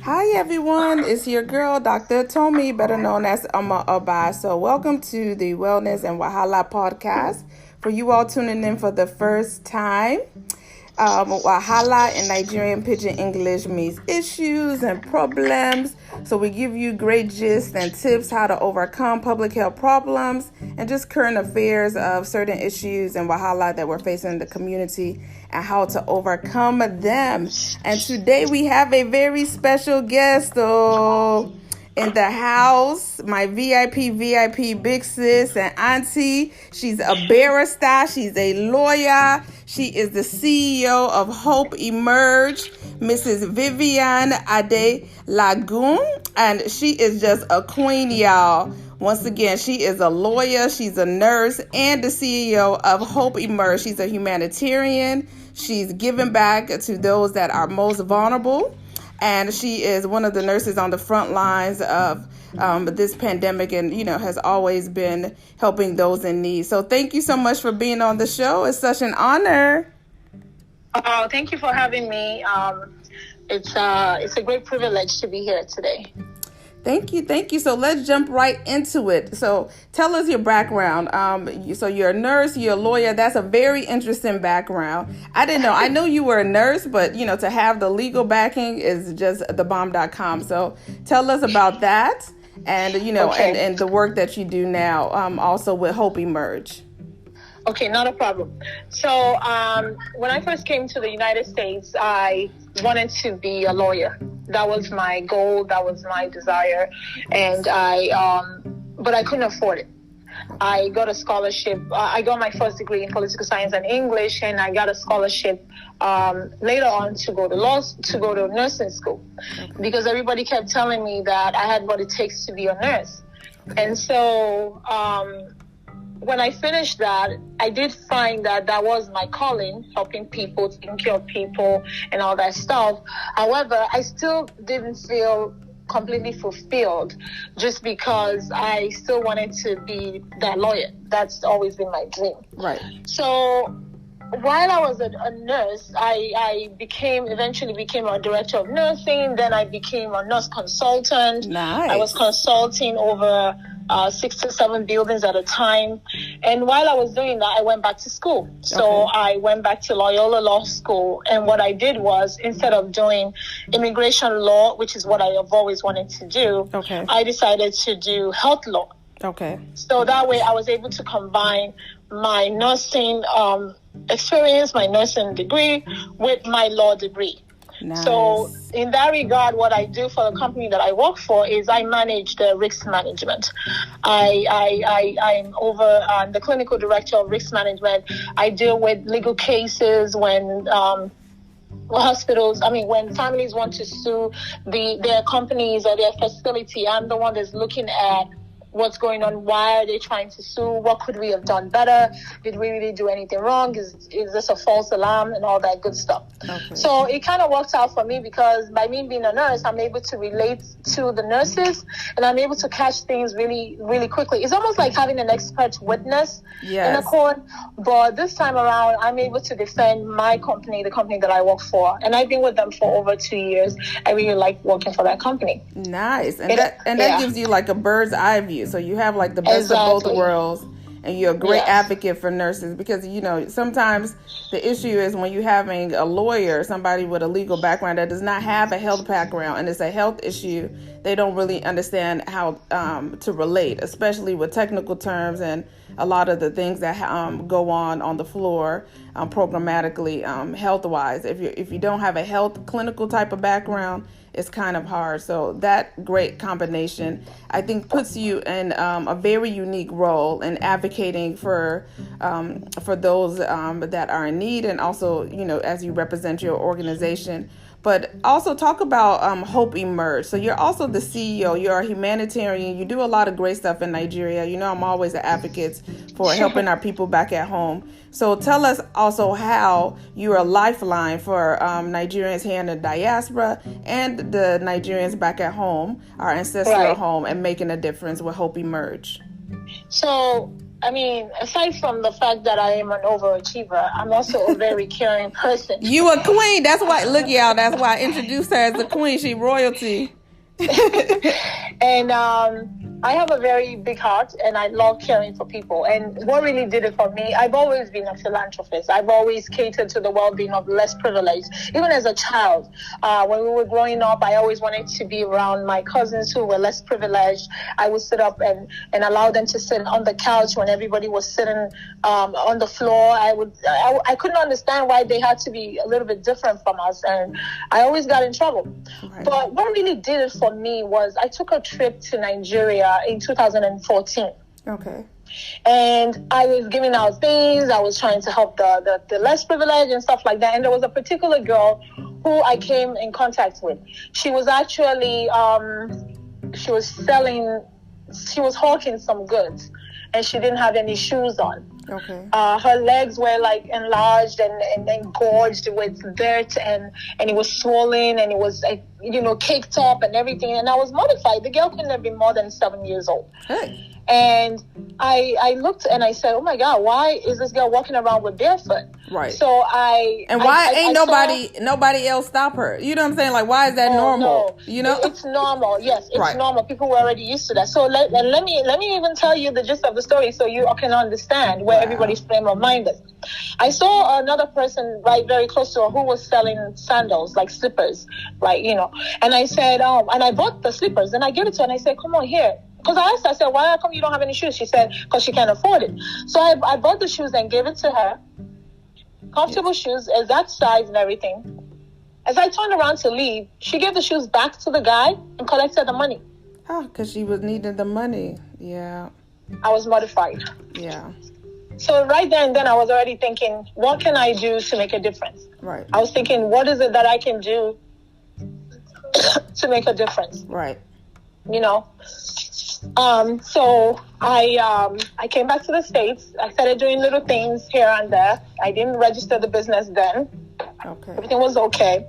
Hi everyone, it's your girl, Dr. Tommy, better known as Amma Abai. So welcome to the Wellness and Wahala podcast. For you all tuning in for the first time, Wahala in Nigerian Pidgin English means issues and problems. So we give you great gist and tips how to overcome public health problems and just current affairs of certain issues and Wahala that we're facing in the community and how to overcome them. And today we have a very special guest in the house, my VIP big sis and auntie. She's a barrister, she's a lawyer, she is the CEO of Hope Emerge, Mrs. Vivianne Adelagun, and she is just a queen, y'all. Once again, she is a lawyer, she's a nurse, and the CEO of Hope Emerge. She's a humanitarian. She's giving back to those that are most vulnerable. And she is one of the nurses on the front lines of this pandemic and, has always been helping those in need. So thank you so much for being on the show. It's such an honor. Oh, thank you for having me. It's a great privilege to be here today. Thank you. So let's jump right into it. So tell us your background. So you're a nurse, you're a lawyer. That's a very interesting background. I didn't know. I know you were a nurse, but to have the legal backing is just thebomb.com. So tell us about that and, okay. and the work that you do now, also with Hope Emerge. Okay, not a problem. So when I first came to the United States, I wanted to be a lawyer. That was my goal. That was my desire. And but I couldn't afford it. I got a scholarship. I got my first degree in political science and English, and I got a scholarship later on to go to nursing school, because everybody kept telling me that I had what it takes to be a nurse. And so when I finished that, I did find that was my calling, helping people, taking care of people and all that stuff. However, I still didn't feel completely fulfilled just because I still wanted to be that lawyer. That's always been my dream. Right. So while I was a nurse, I eventually became a director of nursing. Then I became a nurse consultant. Nice. I was consulting over 6 to 7 buildings at a time. And while I was doing that, I went back to school. So I went back to Loyola Law School. And what I did was, instead of doing immigration law, which is what I have always wanted to do, I decided to do health law. Okay. So that way I was able to combine my nursing experience, my nursing degree, with my law degree. Nice. So in that regard, what I do for the company that I work for is I manage the risk management. I'm over the clinical director of risk management. I deal with legal cases when when families want to sue their companies or their facility. I'm the one that's looking at what's going on, why are they trying to sue, what could we have done better, did we really do anything wrong, is this a false alarm, and all that good stuff. So it kind of worked out for me, because by me being a nurse, I'm able to relate to the nurses, and I'm able to catch things really, really quickly. It's almost like having an expert witness in a court, but this time around, I'm able to defend my company, the company that I work for, and I've been with them for over 2 years. I really like working for that company. Nice. And that gives you like a bird's eye view. So you have like the best of both worlds, and you're a great advocate for nurses, because sometimes the issue is when you're having a lawyer, somebody with a legal background that does not have a health background, and it's a health issue, they don't really understand how to relate, especially with technical terms and a lot of the things that go on the floor programmatically, health-wise. If you don't have a health clinical type of background, it's kind of hard. So that great combination, I think, puts you in a very unique role in advocating for those that are in need, and also, as you represent your organization. But also talk about Hope Emerge. So you're also the CEO. You're a humanitarian. You do a lot of great stuff in Nigeria. I'm always an advocate for helping our people back at home. So tell us also how you're a lifeline for Nigerians here in the diaspora and the Nigerians back at home, our ancestral home, and making a difference with Hope Emerge. So I mean, aside from the fact that I am an overachiever, I'm also a very caring person. You a queen. That's why, look, y'all, that's why I introduced her as the queen. She royalty. And I have a very big heart, and I love caring for people. And what really did it for me, I've always been a philanthropist. I've always catered to the well-being of less privileged. Even as a child, when we were growing up, I always wanted to be around my cousins who were less privileged. I would sit up and allow them to sit on the couch when everybody was sitting on the floor. I couldn't understand why they had to be a little bit different from us, and I always got in trouble. Right. But what really did it for me was I took a trip to Nigeria in 2014. Okay. And I was giving out things. I was trying to help the less privileged and stuff like that. And there was a particular girl who I came in contact with. She was actually, she was hawking some goods, and she didn't have any shoes on. Okay. Her legs were like enlarged and engorged with dirt, and it was swollen, and it was caked up and everything. And I was mortified. The girl couldn't have been more than 7 years old. Hey. And I looked and I said, oh my God, why is this girl walking around with barefoot? Right. So why ain't nobody else stop her? You know what I'm saying? Like, why is that normal? No. You know, it's normal. Yes, it's right. normal. People were already used to that. So let me even tell you the gist of the story so you can understand where everybody's frame of mind is. I saw another person right very close to her who was selling sandals, like slippers, and I said, and I bought the slippers and I gave it to her and I said, come on here. Because I asked her, I said, why come you don't have any shoes? She said, because she can't afford it. So I bought the shoes and gave it to her. Comfortable shoes, exact size and everything. As I turned around to leave, she gave the shoes back to the guy and collected the money. Oh, because she was needing the money. Yeah. I was mortified. Yeah. So right there and then I was already thinking, what can I do to make a difference? Right. I was thinking, what is it that I can do to make a difference? Right. So I came back to the States. I started doing little things here and there. I didn't register the business then. Okay. Everything was okay.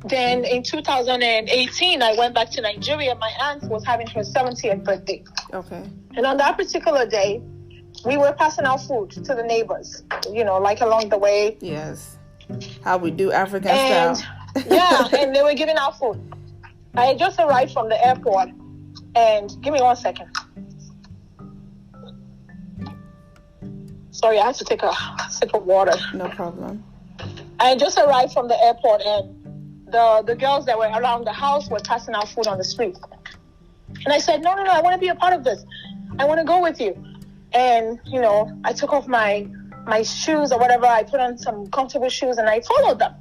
Then in 2018, I went back to Nigeria. My aunt was having her 70th birthday. Okay. And on that particular day, we were passing out food to the neighbors, like along the way. Yes. How we do African style. Yeah, and they were giving out food. I had just arrived from the airport. And give me 1 second. Sorry, I had to take a sip of water. No problem. I just arrived from the airport, and the girls that were around the house were passing out food on the street. And I said, no, I want to be a part of this. I want to go with you. And, I took off my shoes or whatever. I put on some comfortable shoes, and I followed them.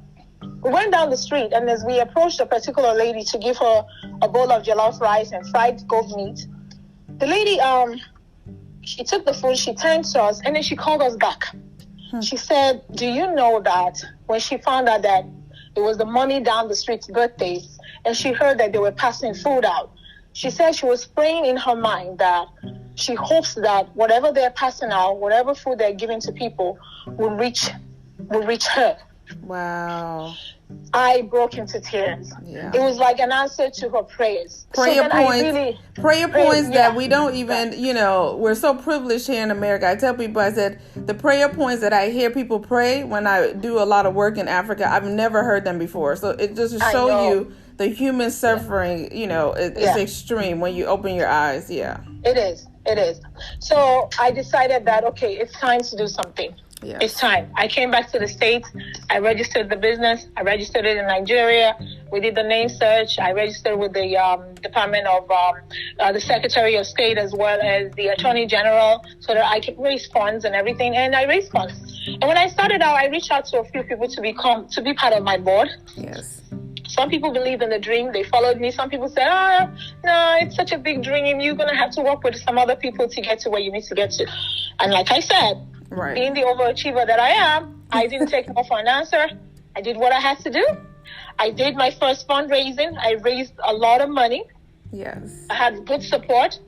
We went down the street, and as we approached a particular lady to give her a bowl of jollof rice and fried goat meat, the lady, she took the food, she turned to us, and then she called us back. She said, do you know that when she found out that it was the mommy down the street's birthday, and she heard that they were passing food out, she said she was praying in her mind that she hopes that whatever they're passing out, whatever food they're giving to people, will reach her. Wow. I broke into tears. Yeah. It was like an answer to her prayers. Prayer points that we don't even, we're so privileged here in America. I tell people, I said, the prayer points that I hear people pray when I do a lot of work in Africa, I've never heard them before. So it just to show you the human suffering, it's extreme when you open your eyes. Yeah. It is. So I decided that, okay, it's time to do something. Yes. It's time. I came back to the States. I registered the business. I registered it in Nigeria. We did the name search. I registered with the Department of the Secretary of State as well as the Attorney General so that I could raise funds and everything. And I raised funds. And when I started out, I reached out to a few people to be part of my board. Yes. Some people believe in the dream. They followed me. Some people said, no, it's such a big dream. You're going to have to work with some other people to get to where you need to get to. And like I said, right. Being the overachiever that I am, I didn't take no for an answer. I did what I had to do. I did my first fundraising. I raised a lot of money. Yes. I had good support.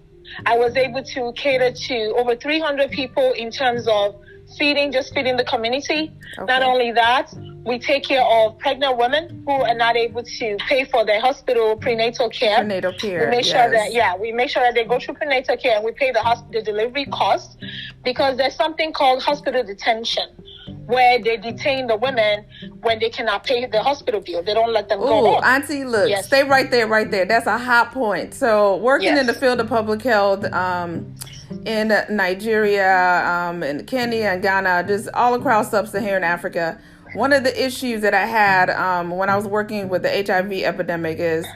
I was able to cater to over 300 people in terms of feeding the community. Okay. Not only that, we take care of pregnant women who are not able to pay for their hospital prenatal care. Prenatal care, we make sure that we make sure that they go through prenatal care, and we pay the delivery costs, because there's something called hospital detention, where they detain the women when they cannot pay the hospital bill. They don't let them go home. Auntie, look, stay right there. That's a hot point. So working in the field of public health, in Nigeria, in Kenya and Ghana, just all across sub-Saharan Africa, one of the issues that I had when I was working with the HIV epidemic is,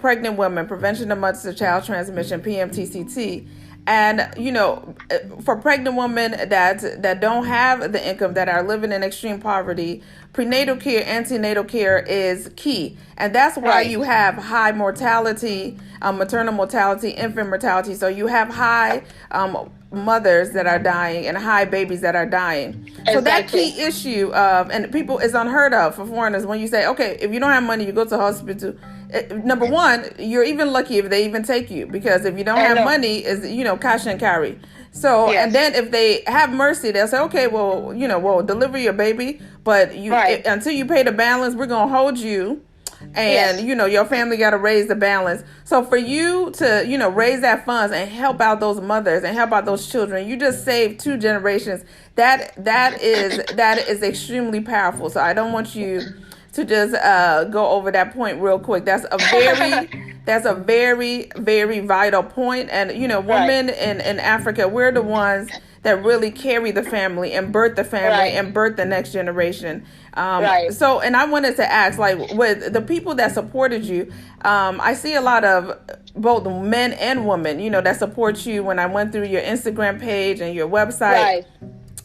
pregnant women, prevention of mother-to-child transmission, PMTCT. And, for pregnant women that don't have the income, that are living in extreme poverty, prenatal care, antenatal care is key. And that's why you have high mortality, maternal mortality, infant mortality. So you have high mothers that are dying and high babies that are dying. Exactly. So that key issue and people is unheard of for foreigners. When you say, okay, if you don't have money, you go to the hospital. Number one, you're even lucky if they even take you, because if you don't have money, is cash and carry. So and then if they have mercy, they'll say, okay, well, we'll deliver your baby, but until you pay the balance, we're gonna hold you. And your family got to raise the balance. So for you to raise that funds and help out those mothers and help out those children, you just saved 2 generations. That is extremely powerful. So I don't want you to just go over that point real quick. That's a very, very vital point. And women in Africa, we're the ones that really carry the family and birth the family and birth the next generation. So, and I wanted to ask, like, with the people that supported you, I see a lot of both men and women, that support you when I went through your Instagram page and your website.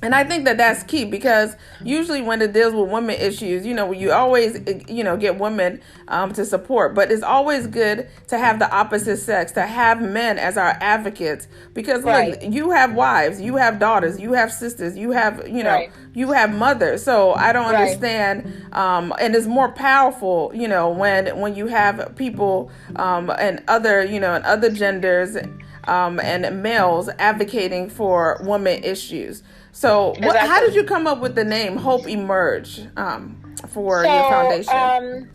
And I think that that's key, because usually when it deals with women issues, you always, get women to support. But it's always good to have the opposite sex, to have men as our advocates. Because look, you have wives, you have daughters, you have sisters, you have, you have mothers. So I don't understand. And it's more powerful, when you have people and other, and other genders and males advocating for women issues. So how did you come up with the name Hope Emerge for your foundation?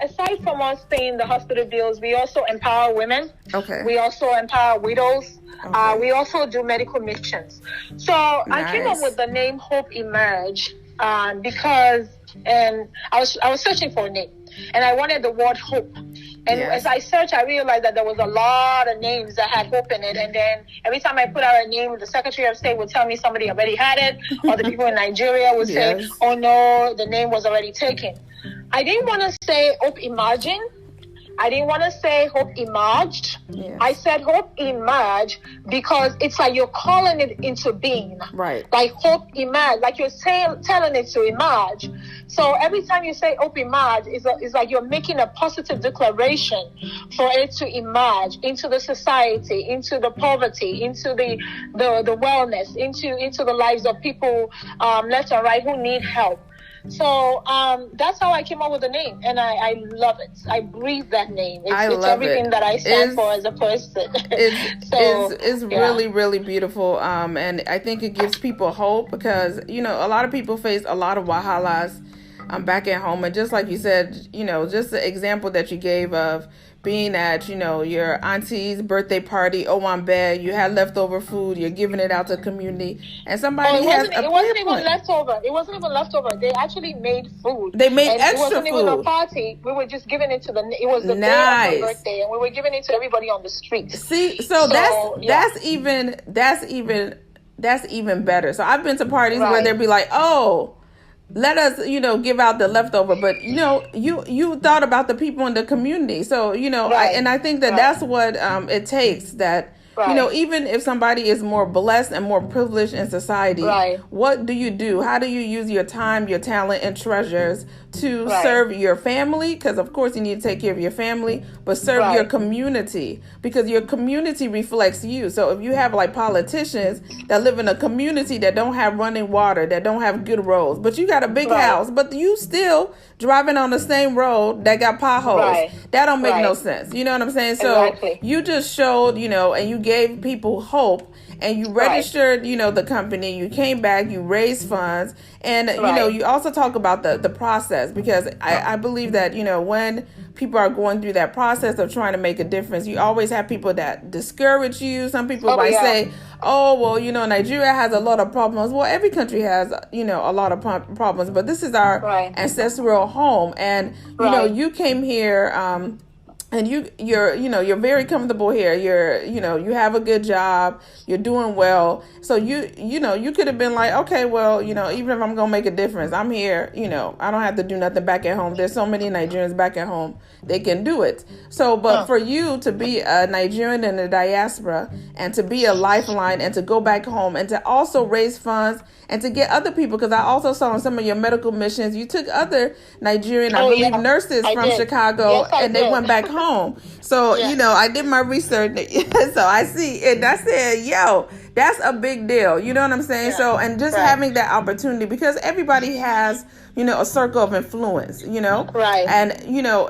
Aside from us paying the hospital bills, we also empower women. Okay. We also empower widows. Okay. We also do medical missions. So I came up with the name Hope Emerge because I was searching for a name, and I wanted the word hope. And as I searched, I realized that there was a lot of names that had hope in it. And then every time I put out a name, the Secretary of State would tell me somebody already had it, or the people in Nigeria would say, oh no, the name was already taken. I didn't want to say Hope Emerging. I didn't want to say Hope Emerged. Yes. I said Hope Emerge because it's like you're calling it into being. Right. Like Hope Emerge, like you're telling it to emerge. So every time you say Hope Emerge, it's like you're making a positive declaration for it to emerge into the society, into the poverty, into the wellness, into the lives of people left and right who need help. So that's how I came up with the name, and I love it. I breathe that name. It's everything that I stand for as a person. It's really, really beautiful, and I think it gives people hope, because a lot of people face a lot of wahalas back at home, and just like you said, just the example that you gave of being at, your auntie's birthday party, Owambe, you had leftover food, you're giving it out to the community, and somebody it wasn't even leftover. It wasn't even leftover. They actually made food. They made extra food. It wasn't even a party. We were just giving it to it was the day of her birthday, and we were giving it to everybody on the street. See, so that's even better. So I've been to parties where they'd be like, oh, let us, give out the leftover, but you thought about the people in the community. So, and I think that that's what it takes, that, even if somebody is more blessed and more privileged in society, what do you do? How do you use your time, your talent, and treasures to serve your family? Because of course you need to take care of your family, but serve your community, because your community reflects you. So if you have like politicians that live in a community that don't have running water, that don't have good roads, but you got a big house, but you still driving on the same road that got potholes, that don't make no sense. You know what I'm saying? So you just showed, and you gave people hope. and you registered, the company, you came back, you raised funds, and, you also talk about the process, because I believe that, when people are going through that process of trying to make a difference, you always have people that discourage you. Some people might say, oh, well, Nigeria has a lot of problems. Well, every country has, a lot of problems, but this is our ancestral home. And, you came here, and you're very comfortable here. You have a good job. You're doing well. So you could have been like, okay, well, even if I'm going to make a difference, I'm here. I don't have to do nothing back at home. There's so many Nigerians back at home. They can do it. So, but for you to be a Nigerian in the diaspora and to be a lifeline and to go back home and to also raise funds and to get other people, because I also saw on some of your medical missions, you took other Nigerian, nurses from Chicago, and they went back home. So, I did my research. So I see, and I said, yo, that's a big deal. You know what I'm saying? Yeah. So, and just having that opportunity, because everybody has, a circle of influence, Right. And,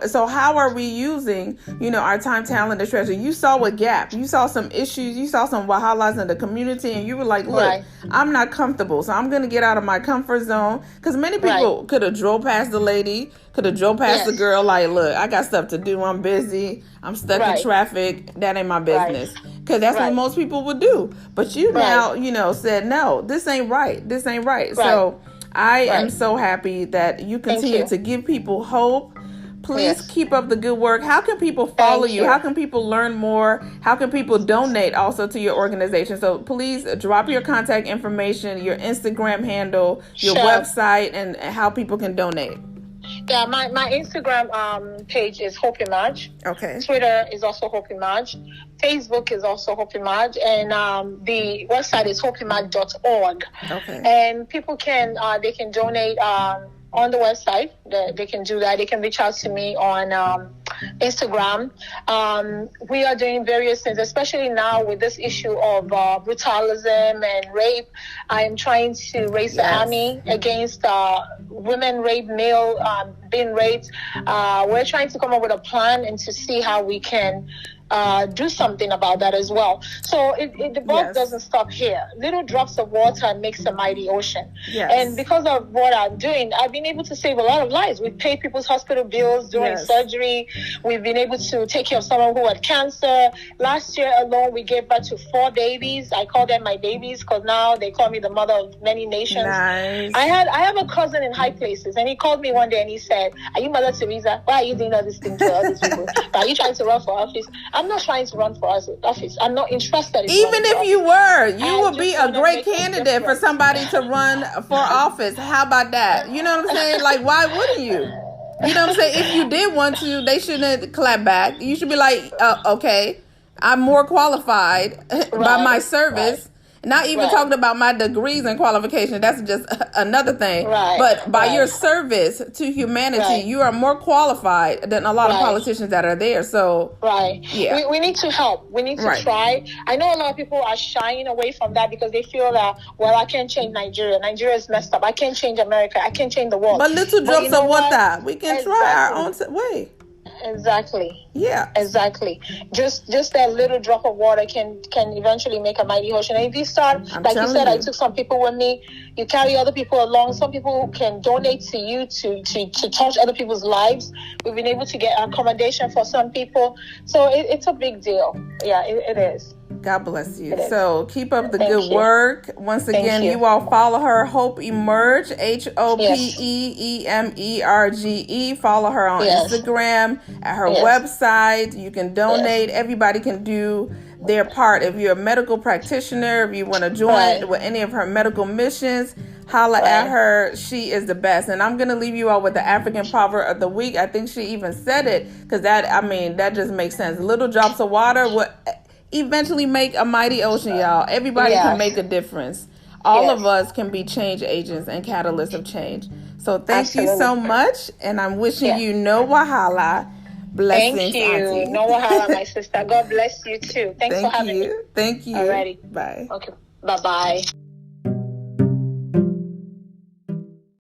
so how are we using, our time, talent, and treasure? You saw a gap. You saw some issues. You saw some wahalas in the community, and you were like, look, I'm not comfortable, so I'm going to get out of my comfort zone. Because many people could have drove past the lady, could have drove past the girl, like, look, I got stuff to do. I'm busy. I'm stuck in traffic. That ain't my business. Because that's what most people would do. But you now, said, no, this ain't right. This ain't right. So I am so happy that you continue to give people hope. Please keep up the good work. How can people follow you? How can people learn more? How can people donate also to your organization? So please drop your contact information, your Instagram handle, your website, and how people can donate. Yeah, my Instagram page is Hope Emerge. Okay. Twitter is also Hope Emerge. Facebook is also Hope Emerge. And the website is hopeemerge.org. Okay. And people can donate on the website. They can do that. They can reach out to me on Instagram. We are doing various things, especially now with this issue of brutalism and rape. I am trying to raise the army against women raped, male being raped. We're trying to come up with a plan and to see how we can do something about that as well. So the work doesn't stop here. Little drops of water makes a mighty ocean. Yes. And because of what I'm doing, I've been able to save a lot of lives. We've paid people's hospital bills during surgery. We've been able to take care of someone who had cancer. Last year alone, we gave birth to 4 babies. I call them my babies because now they call me the mother of many nations. Nice. I have a cousin in high places, and he called me one day and he said, "Are you Mother Teresa? Why are you doing all this thing to all these people? Are you trying to run for office?" I'm not trying to run for office. I'm not interested in even if you were, you would be a great candidate for somebody to run for office. How about that? You know what I'm saying? Like, why wouldn't you? You know what I'm saying? If you did want to, they shouldn't clap back. You should be like, okay, I'm more qualified by my service. Not even talking about my degrees and qualifications. That's just another thing. But by your service to humanity, you are more qualified than a lot of politicians that are there. So, we need to help. We need to try. I know a lot of people are shying away from that because they feel that, well, I can't change Nigeria. Nigeria is messed up. I can't change America. I can't change the world. But little drops of water, we can try our own way. Exactly. Yeah. Exactly. Just that little drop of water can eventually make a mighty ocean. And if you start, like you said, I took some people with me. You carry other people along. Some people can donate to you to touch other people's lives. We've been able to get accommodation for some people. So it's a big deal. Yeah, it is. God bless you. So keep up the good work. Once again, you all follow her, Hope Emerge, HOPEEMERGE. Follow her on Instagram, at her website. You can donate. Everybody can do their part. If you're a medical practitioner, if you want to join with any of her medical missions, holla at her. She is the best. And I'm going to leave you all with the African proverb of the week. I think she even said it because that just makes sense. Little drops of water will eventually make a mighty ocean, y'all. Everybody can make a difference. All of us can be change agents and catalysts of change. So thank you so much. And I'm wishing you no wahala. Blessings, thank you. Auntie. No wahala, my sister. God bless you too. Thanks for having me. Thank you. Alrighty. Bye. Okay. Bye-bye.